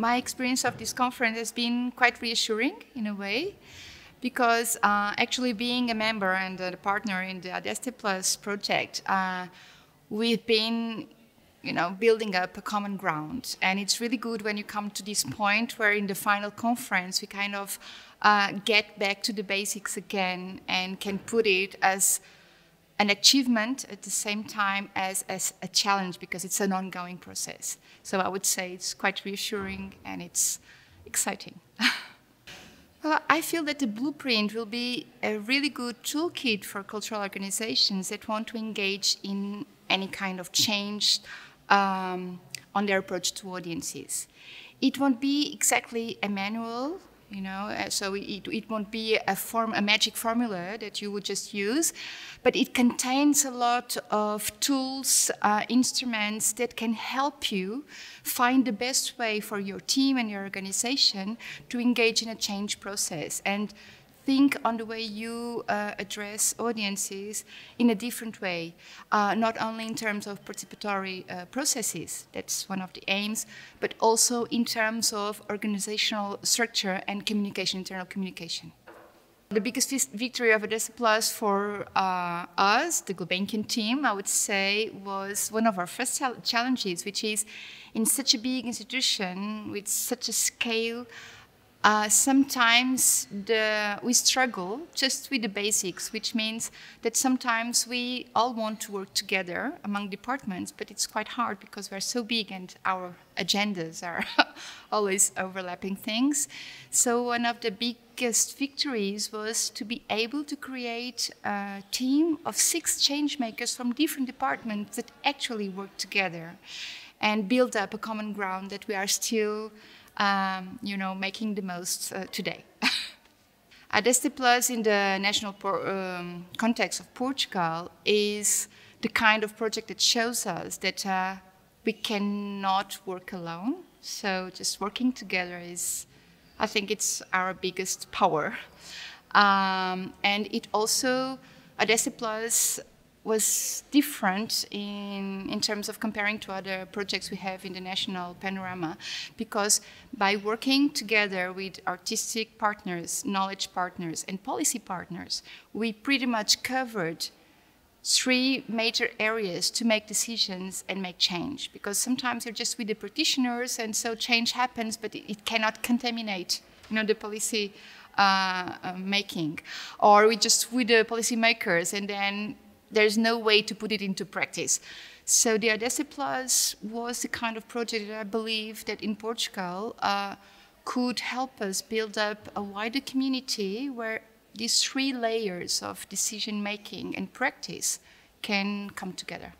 My experience of this conference has been quite reassuring in a way, because actually being a member and a partner in the Adeste Plus project, we've been building up a common ground. And it's really good when you come to this point where in the final conference we kind of get back to the basics again and can put it as an achievement at the same time as a challenge, because it's an ongoing process. So I would say it's quite reassuring and it's exciting. I feel that the blueprint will be a really good toolkit for cultural organizations that want to engage in any kind of change on their approach to audiences. It won't be exactly a manual, so it won't be a magic formula that you would just use, but it contains a lot of tools, instruments that can help you find the best way for your team and your organization to engage in a change process and think on the way you address audiences in a different way, not only in terms of participatory processes, that's one of the aims, but also in terms of organizational structure and communication, internal communication. The biggest victory of Adeste Plus for us, the Gulbenkian team, I would say, was one of our first challenges, which is in such a big institution with such a scale, sometimes we struggle just with the basics, which means that sometimes we all want to work together among departments, but it's quite hard because we're so big and our agendas are always overlapping things. So one of the biggest victories was to be able to create a team of 6 change makers from different departments that actually work together and build up a common ground that we are still making the most today. Adeste Plus in the national context of Portugal is the kind of project that shows us that we cannot work alone. So just working together is, I think it's our biggest power. And it also, Adeste Plus was different in terms of comparing to other projects we have in the national panorama, because by working together with artistic partners, knowledge partners, and policy partners, we pretty much covered 3 major areas to make decisions and make change. Because sometimes you're just with the practitioners, and so change happens, but it cannot contaminate, the policy making. Or we just with the policy makers, and then there's no way to put it into practice. So the Adeste Plus was the kind of project that I believe that in Portugal could help us build up a wider community where these 3 layers of decision making and practice can come together.